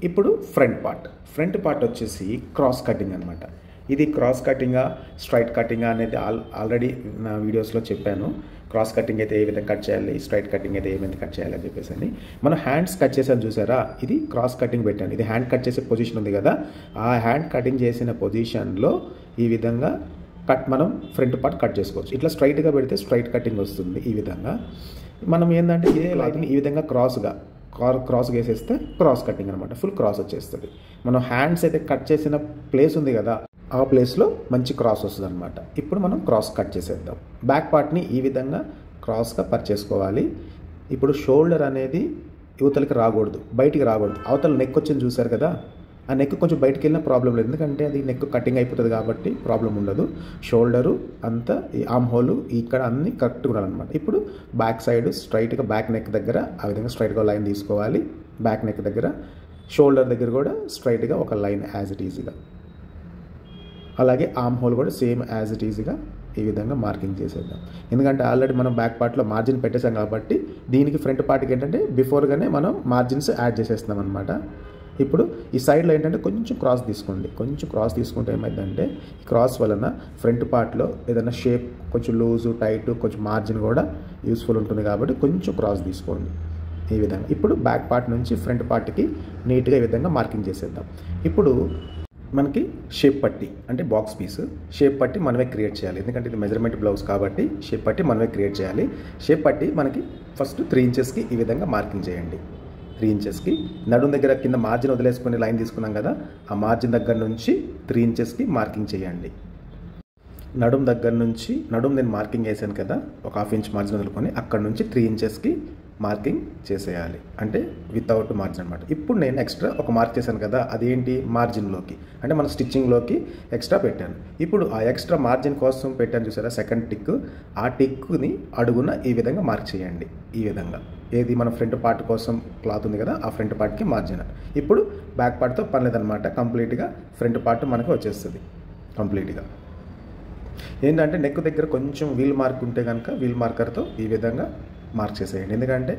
ఇప్పుడు front part వచ్చేసి cross cutting అనమాట. ఇది క్రాస్ కటింగా స్ట్రైట్ కటింగా అనేది ఆల్రెడీ నా వీడియోస్లో చెప్పాను. క్రాస్ కటింగ్ అయితే ఏ విధంగా కట్ చేయాలి, స్ట్రైట్ కటింగ్ అయితే ఏ విధంగా కట్ చేయాలి అని చెప్పేసి అని. మనం హ్యాండ్స్ కట్ చేసాను చూసారా, ఇది క్రాస్ కటింగ్ పెట్టాను. ఇది హ్యాండ్ కట్ చేసే పొజిషన్ ఉంది కదా, ఆ హ్యాండ్ కటింగ్ చేసిన పొజిషన్లో ఈ విధంగా మనం ఫ్రంట్ పార్ట్ కట్ చేసుకోవచ్చు. ఇట్లా స్ట్రైట్గా పెడితే స్ట్రైట్ కటింగ్ వస్తుంది. ఈ విధంగా మనం ఏంటంటే ఇదే లైన్ ఈ విధంగా క్రాస్గా వేసేస్తే క్రాస్ కటింగ్ అనమాట, ఫుల్ క్రాస్ వచ్చేస్తుంది. మనం హ్యాండ్స్ అయితే కట్ చేసిన ప్లేస్ ఉంది కదా, ఆ ప్లేస్లో మంచి క్రాస్ వస్తుంది అనమాట. ఇప్పుడు మనం క్రాస్ కట్ చేసేద్దాం. బ్యాక్ పార్ట్ని ఈ విధంగా క్రాస్గా పర్చేసుకోవాలి. ఇప్పుడు షోల్డర్ అనేది యువతలకి రాకూడదు, బయటికి రాకూడదు. అవతల నెక్ వచ్చింది చూసారు కదా, ఆ నెక్ కొంచెం బయటికి వెళ్ళినా ప్రాబ్లం లేదు, ఎందుకంటే అది నెక్ కటింగ్ అయిపోతుంది కాబట్టి ప్రాబ్లం ఉండదు. షోల్డరు అంతా, ఈ ఆర్మ్ హోలు ఇక్కడ అన్నీ కరెక్ట్గా ఉండాలన్నమాట. ఇప్పుడు బ్యాక్ సైడ్ స్ట్రైట్గా బ్యాక్ నెక్ దగ్గర ఆ విధంగా స్ట్రైట్గా లైన్ తీసుకోవాలి. బ్యాక్ నెక్ దగ్గర, షోల్డర్ దగ్గర కూడా స్ట్రైట్గా ఒక లైన్ యాజ్ ఇట్ ఈజీగా. అలాగే ఆర్మ్ హోల్ కూడా సేమ్ యాజ్ ఇట్ ఈజీగా ఈ విధంగా మార్కింగ్ చేసేద్దాం. ఎందుకంటే ఆల్రెడీ మనం బ్యాక్ పార్ట్లో మార్జిన్ పెట్టేసాం కాబట్టి దీనికి ఫ్రంట్ పార్ట్కి ఏంటంటే బిఫోర్గానే మనం మార్జిన్స్ యాడ్ చేసేస్తున్నాం అనమాట. ఇప్పుడు ఈ సైడ్లో ఏంటంటే కొంచెం క్రాస్ తీసుకోండి. కొంచెం క్రాస్ తీసుకుంటే ఏమైందంటే ఈ క్రాస్ వలన ఫ్రంట్ పార్ట్లో ఏదైనా షేప్ కొంచెం లూజు టైట్ కొంచెం మార్జిన్ కూడా యూస్ఫుల్ ఉంటుంది కాబట్టి కొంచెం క్రాస్ తీసుకోండి ఈ విధంగా. ఇప్పుడు బ్యాక్ పార్ట్ నుంచి ఫ్రంట్ పార్ట్కి నీట్గా ఈ విధంగా మార్కింగ్ చేసేద్దాం. ఇప్పుడు మనకి షేప్ పట్టి అంటే బాక్స్ పీస్ షేప్ పట్టి మనమే క్రియేట్ చేయాలి, ఎందుకంటే ఇది మెజర్మెంట్ బ్లౌజ్ కాబట్టి షేప్ పట్టి మనమే క్రియేట్ చేయాలి. షేప్ పట్టి మనకి ఫస్ట్ 3 ఇంచెస్కి ఈ విధంగా మార్కింగ్ చేయండి. 3 ఇంచెస్కి నడుం దగ్గర కింద మార్జిన్ వదిలేసుకొని లైన్ తీసుకున్నాం కదా, ఆ మార్జిన్ దగ్గర నుంచి 3 ఇంచెస్కి మార్కింగ్ చేయండి. నడుం దగ్గర నుంచి, నడుం నేను మార్కింగ్ వేసాను కదా, ఒక 1/2 ఇంచ్ మార్జిన్ వదులుకొని అక్కడ నుంచి 3 ఇంచెస్కి మార్కింగ్ చేసేయాలి, అంటే వితౌట్ మార్జిన్ అనమాట. ఇప్పుడు నేను ఎక్స్ట్రా ఒక మార్క్ చేశాను కదా, అదేంటి మార్జిన్లోకి, అంటే మన స్టిచ్చింగ్లోకి ఎక్స్ట్రా పెట్టాను. ఇప్పుడు ఆ ఎక్స్ట్రా మార్జిన్ కోసం పెట్టాను చూసారా సెకండ్ టిక్, ఆ టిక్ని అడుగున ఈ విధంగా మార్క్ చేయండి. ఈ విధంగా ఏది మన ఫ్రంట్ పార్ట్ కోసం క్లాత్ ఉంది కదా, ఆ ఫ్రంట్ పార్ట్కి మార్జిన్. ఇప్పుడు బ్యాక్ పార్ట్తో పని లేదనమాట, కంప్లీట్గా ఫ్రంట్ పార్ట్ మనకు వచ్చేస్తుంది కంప్లీట్గా. ఏంటంటే నెక్ దగ్గర కొంచెం వీల్ మార్క్ ఉంటే కనుక వీల్ మార్కర్తో ఈ విధంగా మార్క్ చేసేయండి, ఎందుకంటే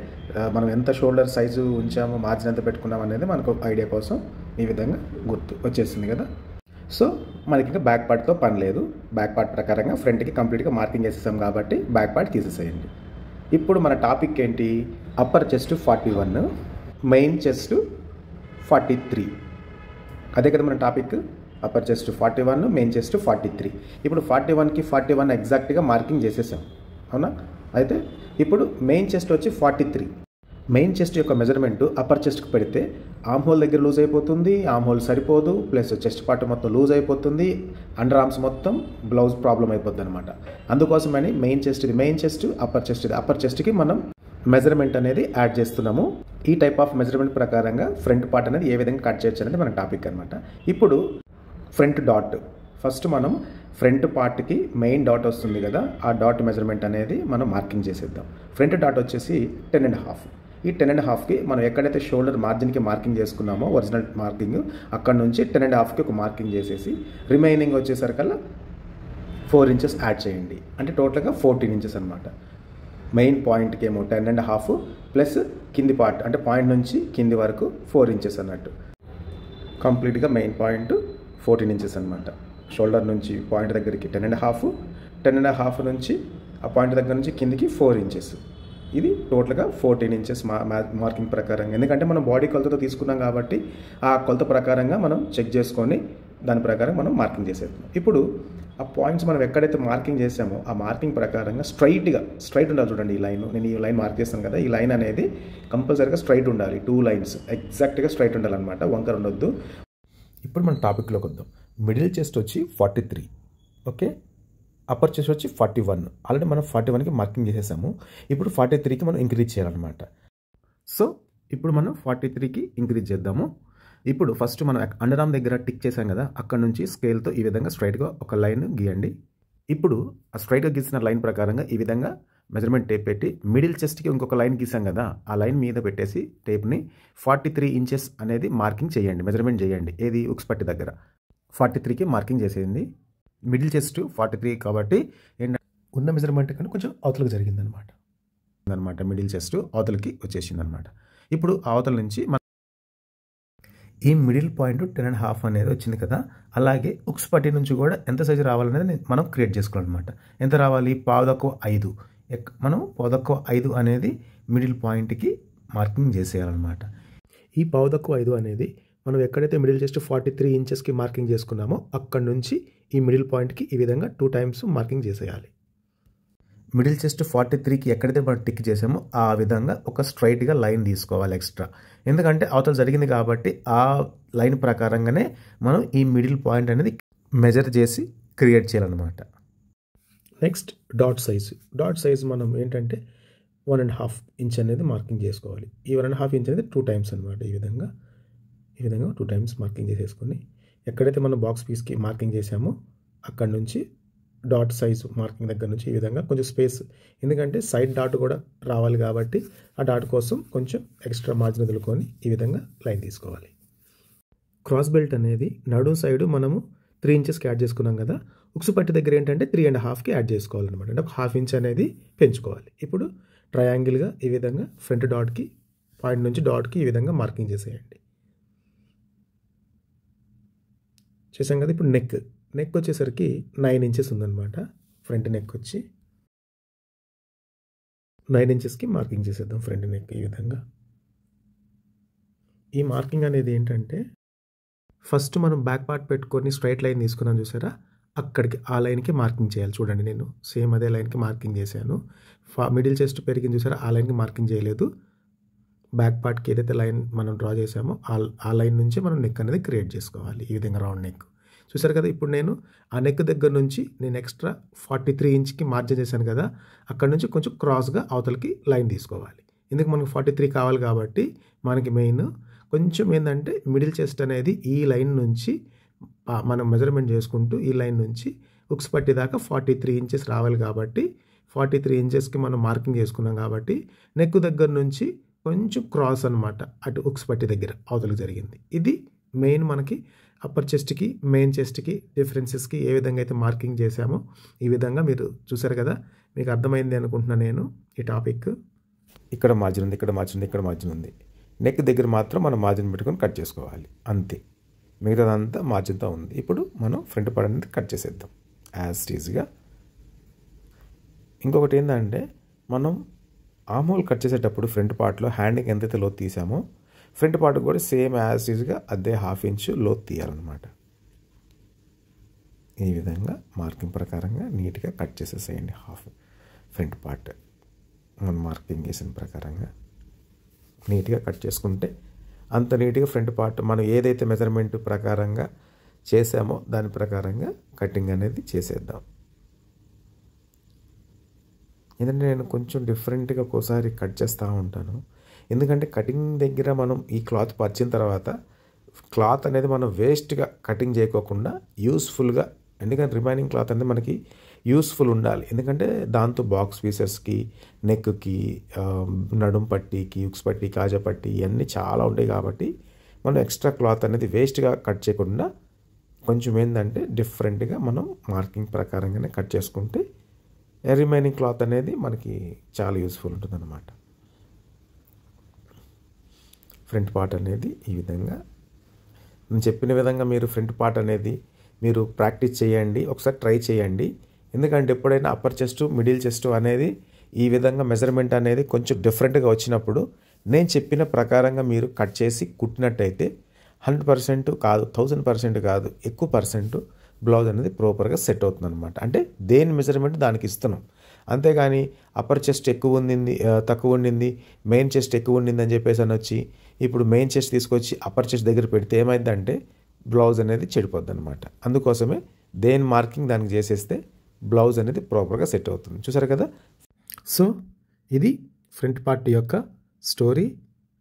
మనం ఎంత షోల్డర్ సైజు ఉంచామో మార్జిన్ ఎంత పెట్టుకున్నాం అనేది మనకు ఐడియా కోసం ఈ విధంగా గుర్తు వచ్చేస్తుంది కదా. సో మనకి ఇంకా బ్యాక్ పార్ట్తో పని లేదు, బ్యాక్ పార్ట్ ప్రకారంగా ఫ్రంట్కి కంప్లీట్గా మార్కింగ్ చేసేసాం కాబట్టి బ్యాక్ పార్ట్ తీసేసేయండి. ఇప్పుడు మన టాపిక్ ఏంటి, అప్పర్ చెస్ట్ 41, మెయిన్ చెస్ట్ 43, అదే కదా మన topic. Upper chest 41, main chest 43. ఇప్పుడు 41కి 41 ఎగ్జాక్ట్గా మార్కింగ్ చేసేసాం, అవునా. అయితే ఇప్పుడు మెయిన్ చెస్ట్ వచ్చి 43. మెయిన్ చెస్ట్ యొక్క మెజర్మెంట్ అప్పర్ చెస్ట్కి పెడితే ఆర్మ్ హోల్ దగ్గర లూజ్ అయిపోతుంది, ఆర్మ్ హోల్ సరిపోదు, ప్లస్ చెస్ట్ పార్ట్ మొత్తం లూజ్ అయిపోతుంది, అండర్ ఆర్మ్స్ మొత్తం బ్లౌజ్ ప్రాబ్లం అయిపోద్ది అనమాట. అందుకోసమని మెయిన్ చెస్ట్ ఇది మెయిన్ చెస్ట్, అప్పర్ చెస్ట్ ఇది అప్పర్ చెస్ట్కి మనం మెజర్మెంట్ అనేది యాడ్ చేస్తున్నాము. ఈ టైప్ ఆఫ్ మెజర్మెంట్ ప్రకారంగా ఫ్రంట్ పార్ట్ అనేది ఏ విధంగా కట్ చేయొచ్చు అనేది మన టాపిక్ అనమాట. ఇప్పుడు ఫ్రంట్ డాట్, ఫస్ట్ మనం ఫ్రంట్ పార్ట్కి మెయిన్ డాట్ వస్తుంది కదా, ఆ డాట్ మెజర్మెంట్ అనేది మనం మార్కింగ్ చేసేద్దాం. ఫ్రంట్ డాట్ వచ్చేసి 10.5. ఈ 10.5కి మనం ఎక్కడైతే షోల్డర్ మార్జిన్కి మార్కింగ్ చేసుకున్నామో ఒరిజినల్ మార్కింగ్, అక్కడ నుంచి 10.5కి ఒక మార్కింగ్ చేసేసి రిమైనింగ్ వచ్చేసరికల్లా 4 ఇంచెస్ యాడ్ చేయండి, అంటే టోటల్గా 14 ఇంచెస్ అనమాట. మెయిన్ పాయింట్కి ఏమో 10.5 ప్లస్ కింది పార్ట్ అంటే పాయింట్ నుంచి కింది వరకు 4 ఇంచెస్ అన్నట్టు. కంప్లీట్గా మెయిన్ పాయింట్ 14 ఇంచెస్ అనమాట. షోల్డర్ నుంచి పాయింట్ దగ్గరికి 10.5 నుంచి ఆ పాయింట్ దగ్గర నుంచి కిందికి 4 ఇంచెస్. ఇది టోటల్గా 14 ఇంచెస్ మార్కింగ్ ప్రకారంగా, ఎందుకంటే మనం బాడీ కొలతతో తీసుకున్నాం కాబట్టి ఆ కొలత ప్రకారంగా మనం చెక్ చేసుకొని దాని ప్రకారం మనం మార్కింగ్ చేసేద్దాం. ఇప్పుడు ఆ పాయింట్స్ మనం ఎక్కడైతే మార్కింగ్ చేసామో ఆ మార్కింగ్ ప్రకారంగా స్ట్రైట్ ఉండాలి. చూడండి ఈ లైన్, నేను ఈ లైన్ మార్క్ చేస్తాను కదా, ఈ లైన్ అనేది కంపల్సరీగా స్ట్రైట్ ఉండాలి. 2 లైన్స్ ఎగ్జాక్ట్గా స్ట్రైట్ ఉండాలన్నమాట, వంకర ఉండొద్దు. ఇప్పుడు మన టాపిక్లోకి వద్దాం. మిడిల్ చెస్ట్ వచ్చి 43, ఓకే. అప్పర్ చెస్ట్ వచ్చి 41. ఆల్రెడీ మనం 41కి మార్కింగ్ చేసేసాము. ఇప్పుడు 43కి మనం ఇంక్రీజ్ చేయాలన్నమాట. సో ఇప్పుడు మనం 43కి ఇంక్రీజ్ చేద్దాము. ఇప్పుడు ఫస్ట్ మనం అండర్ ఆర్మ్ దగ్గర టిక్ చేసాం కదా, అక్కడ నుంచి స్కేల్తో ఈ విధంగా స్ట్రైట్గా ఒక లైన్ గీయండి. ఇప్పుడు ఆ స్ట్రైట్గా గీసిన లైన్ ప్రకారంగా ఈ విధంగా మెజర్మెంట్ టేప్ పెట్టి మిడిల్ చెస్ట్కి ఇంకొక లైన్ గీసాం కదా, ఆ లైన్ మీద పెట్టేసి టేప్ని 43 ఇంచెస్ అనేది మార్కింగ్ చేయండి, మెజర్మెంట్ చేయండి. ఏది ఉక్స్ పట్టి దగ్గర 43కి మార్కింగ్ చేసేయండి. మిడిల్ చెస్ట్ 43 కాబట్టి ఉన్న మెజర్మెంట్ కానీ కొంచెం అవతలకు జరిగిందనమాట. మిడిల్ చెస్ట్ అవతలకి వచ్చేసింది అనమాట. ఇప్పుడు అవతల నుంచి ఈ మిడిల్ పాయింట్ 10.5 అనేది వచ్చింది కదా, అలాగే ఉక్స్ పట్టి నుంచి కూడా ఎంత సైజు రావాలనేది మనం క్రియేట్ చేసుకోవాలన్నమాట. ఎంత రావాలి? 5/5. మనం 5/5 అనేది మిడిల్ పాయింట్కి మార్కింగ్ చేసేయాలన్నమాట. ఈ 5/5 అనేది మనం ఎక్కడైతే మిడిల్ చెస్ట్ 43 ఇంచెస్కి మార్కింగ్ చేసుకున్నామో అక్కడ నుంచి ఈ మిడిల్ పాయింట్కి ఈ విధంగా 2 టైమ్స్ మార్కింగ్ చేసేయాలి. మిడిల్ చెస్ట్ 43కి ఎక్కడైతే మనం టిక్ చేసామో ఆ విధంగా ఒక స్ట్రైట్గా లైన్ తీసుకోవాలి ఎక్స్ట్రా. ఎందుకంటే అవతల జరిగింది కాబట్టి ఆ లైన్ ప్రకారంగానే మనం ఈ మిడిల్ పాయింట్ అనేది మెజర్ చేసి క్రియేట్ చేయాలన్నమాట. నెక్స్ట్ డాట్ సైజ్ మనం ఏంటంటే 1.5 ఇంచ్ అనేది మార్కింగ్ చేసుకోవాలి. ఈ 1.5 ఇంచ్ అనేది 2 టైమ్స్ అనమాట. ఈ విధంగా 2 టైమ్స్ మార్కింగ్ చేసేసుకొని ఎక్కడైతే మనం బాక్స్ పీస్కి మార్కింగ్ చేసామో అక్కడ నుంచి డాట్ సైజ్ మార్కింగ్ దగ్గర నుంచి ఈ విధంగా కొంచెం స్పేస్, ఎందుకంటే సైడ్ డాట్ కూడా రావాలి కాబట్టి ఆ డాట్ కోసం కొంచెం ఎక్స్ట్రా మార్జిన్ వదులుకొని ఈ విధంగా లైన్ తీసుకోవాలి. క్రాస్ బెల్ట్ అనేది నడు సైడు మనము 3 ఇంచెస్కి యాడ్ చేసుకున్నాం కదా, ఉక్సు పట్టి దగ్గర ఏంటంటే 3.5కి యాడ్ చేసుకోవాలన్నమాట. అంటే ఒక 1/2 ఇంచ్ అనేది పెంచుకోవాలి. ఇప్పుడు ట్రయాంగిల్గా ఈ విధంగా ఫ్రంట్ డాట్కి పాయింట్ నుంచి డాట్కి ఈ విధంగా మార్కింగ్ చేసేయండి. చేసాం కదా. ఇప్పుడు నెక్ వచ్చేసరికి 9 ఇంచెస్ ఉందన్నమాట. ఫ్రంట్ నెక్ వచ్చి 9 ఇంచెస్కి మార్కింగ్ చేసేద్దాం ఫ్రంట్ నెక్. ఈ విధంగా ఈ మార్కింగ్ అనేది ఏంటంటే ఫస్ట్ మనం బ్యాక్ పార్ట్ పెట్టుకొని స్ట్రైట్ లైన్ తీసుకున్నాం చూసారా, అక్కడికి ఆ లైన్కి మార్కింగ్ చేయాలి. చూడండి, నేను సేమ్ అదే లైన్కి మార్కింగ్ చేశాను. మిడిల్ చెస్ట్ పెరిగింది చూసారా, ఆ లైన్కి మార్కింగ్ చేయలేదు. బ్యాక్ పార్ట్కి ఏదైతే లైన్ మనం డ్రా చేసామో ఆ లైన్ నుంచి మనం నెక్ అనేది క్రియేట్ చేసుకోవాలి. ఈ విధంగా రౌండ్ నెక్ చూసారు కదా. ఇప్పుడు నేను ఆ నెక్ దగ్గర నుంచి నేను ఎక్స్ట్రా 43 ఇంచ్కి మార్జిన్ చేశాను కదా, అక్కడ నుంచి కొంచెం క్రాస్గా అవతలకి లైన్ తీసుకోవాలి. ఎందుకు మనకు 43 కావాలి కాబట్టి మనకి మెయిన్ కొంచెం ఏంటంటే మిడిల్ చెస్ట్ అనేది ఈ లైన్ నుంచి మనం మెజర్మెంట్ చేసుకుంటూ ఈ లైన్ నుంచి ఉక్స్ పట్టి దాకా 43 ఇంచెస్ రావాలి కాబట్టి 43 ఇంచెస్కి మనం మార్కింగ్ చేసుకున్నాం కాబట్టి నెక్ దగ్గర నుంచి కొంచెం క్రాస్ అనమాట అటు ఉక్స్ పట్టి దగ్గర అవతలకి జరిగింది. ఇది మెయిన్ మనకి అప్పర్ చెస్ట్కి మెయిన్ చెస్ట్కి డిఫరెన్సెస్కి ఏ విధంగా అయితే మార్కింగ్ చేశామో ఈ విధంగా మీరు చూసారు కదా. మీకు అర్థమైంది అనుకుంటున్నాను నేను. ఈ టాపిక్ ఇక్కడ మార్జిన్ ఉంది, ఇక్కడ మార్జిన్ ఉంది, ఇక్కడ మార్జిన్ ఉంది. నెక్ దగ్గర మాత్రం మనం మార్జిన్ పెట్టుకొని కట్ చేసుకోవాలి అంతే. మిగతాదంతా మార్జిన్తో ఉంది. ఇప్పుడు మనం ఫ్రంట్ పార్ట్ అనేది కట్ చేసేద్దాం యాజ్ ఈజీగా. ఇంకొకటి ఏంటంటే మనం ఆర్మ్ కట్ చేసేటప్పుడు ఫ్రంట్ పార్ట్లో హ్యాండ్కి ఎంతైతే లోతు తీసామో ఫ్రంట్ పార్ట్ కూడా సేమ్ యాజ్ ఈజ్గా అదే 1/2 ఇంచ్ లోతు తీయాలన్నమాట. ఈ విధంగా మార్కింగ్ ప్రకారంగా నీట్గా కట్ చేసేసేయండి. ఫ్రంట్ పార్ట్ మనం మార్కింగ్ చేసిన ప్రకారంగా నీట్గా కట్ చేసుకుంటే అంత నీట్గా ఫ్రంట్ పార్ట్ మనం ఏదైతే మెజర్మెంట్ ప్రకారంగా చేసామో దాని ప్రకారంగా కటింగ్ అనేది చేసేద్దాం. ఎందుకంటే నేను కొంచెం డిఫరెంట్గా ఒక్కోసారి కట్ చేస్తూ ఉంటాను. ఎందుకంటే కటింగ్ దగ్గర మనం ఈ క్లాత్ పరిచిన తర్వాత క్లాత్ అనేది మనం వేస్ట్గా కటింగ్ చేయకోకుండా యూస్ఫుల్గా, ఎందుకంటే రిమైనింగ్ క్లాత్ అనేది మనకి యూస్ఫుల్ ఉండాలి. ఎందుకంటే దాంతో బాక్స్ పీసెస్కి, నెక్కి, నడుం పట్టీకి, ఉక్స్ పట్టి, కాజా పట్టి ఇవన్నీ చాలా ఉంటాయి కాబట్టి మనం ఎక్స్ట్రా క్లాత్ అనేది వేస్ట్గా కట్ చేయకుండా కొంచెం ఏంటంటే డిఫరెంట్గా మనం మార్కింగ్ ప్రకారంగానే కట్ చేసుకుంటే రిమైనింగ్ క్లాత్ అనేది మనకి చాలా యూస్ఫుల్ ఉంటుంది అన్నమాట. ఫ్రంట్ పార్ట్ అనేది ఈ విధంగా నేను చెప్పిన విధంగా మీరు ఫ్రంట్ పార్ట్ అనేది మీరు ప్రాక్టీస్ చేయండి, ఒకసారి ట్రై చేయండి. ఎందుకంటే ఎప్పుడైనా అప్పర్ చెస్ట్ మిడిల్ చెస్ట్ అనేది ఈ విధంగా మెజర్మెంట్ అనేది కొంచెం డిఫరెంట్గా వచ్చినప్పుడు నేను చెప్పిన ప్రకారంగా మీరు కట్ చేసి కుట్టినట్టయితే 100% కాదు, 1000% కాదు, ఎక్కువ పర్సెంట్ బ్లౌజ్ అనేది ప్రాపర్గా సెట్ అవుతుంది అనమాట. అంటే దేని మెజర్మెంట్ దానికి ఇస్తున్నాం. అంతేగాని అప్పర్ చెస్ట్ ఎక్కువ ఉండింది, తక్కువ ఉండింది, మెయిన్ చెస్ట్ ఎక్కువ ఉండింది అని చెప్పేసి అని వచ్చి ఇప్పుడు మెయిన్ చెస్ట్ తీసుకొచ్చి అప్పర్ చెస్ట్ దగ్గర పెడితే ఏమైందంటే బ్లౌజ్ అనేది చెడిపోద్ది అనమాట. అందుకోసమే దేని మార్కింగ్ దానికి చేసేస్తే బ్లౌజ్ అనేది ప్రాపర్గా సెట్ అవుతుంది. చూసారు కదా. సో ఇది ఫ్రంట్ పార్ట్ యొక్క స్టోరీ.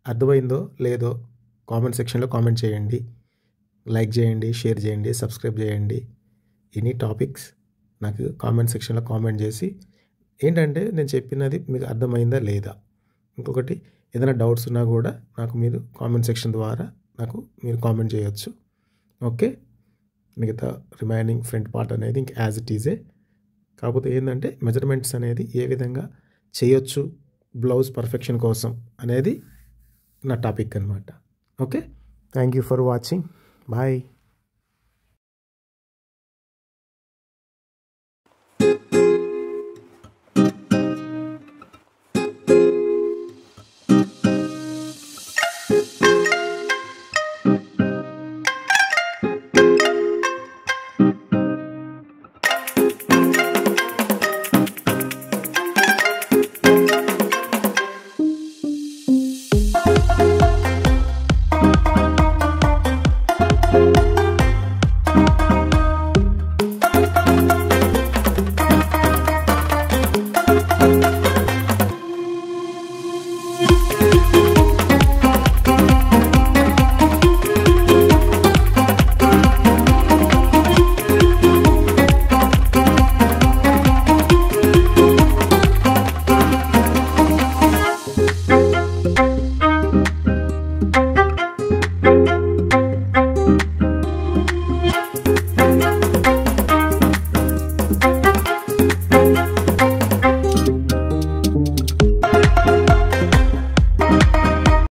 అర్థమైందో లేదో కామెంట్ సెక్షన్లో కామెంట్ చేయండి, లైక్ చేయండి, షేర్ చేయండి, సబ్స్క్రైబ్ చేయండి. ఎనీ టాపిక్స్ నాకు కామెంట్ సెక్షన్లో కామెంట్ చేసి ఏంటంటే నేను చెప్పినది మీకు అర్థమైందా లేదా, ఇంకొకటి ఏదైనా డౌట్స్ ఉన్నా కూడా నాకు మీరు కామెంట్ సెక్షన్ ద్వారా నాకు మీరు కామెంట్ చేయొచ్చు. ఓకే. మిగతా రిమైనింగ్ ఫ్రంట్ పార్ట్ అనేది ఇంక యాజ్ ఇట్ ఈజే. కాకపోతే ఏంటంటే మెజర్మెంట్స్ అనేది ఏ విధంగా చేయొచ్చు బ్లౌజ్ పర్ఫెక్షన్ కోసం అనేది నా టాపిక్ అనమాట. Okay. Thank you for watching. Bye.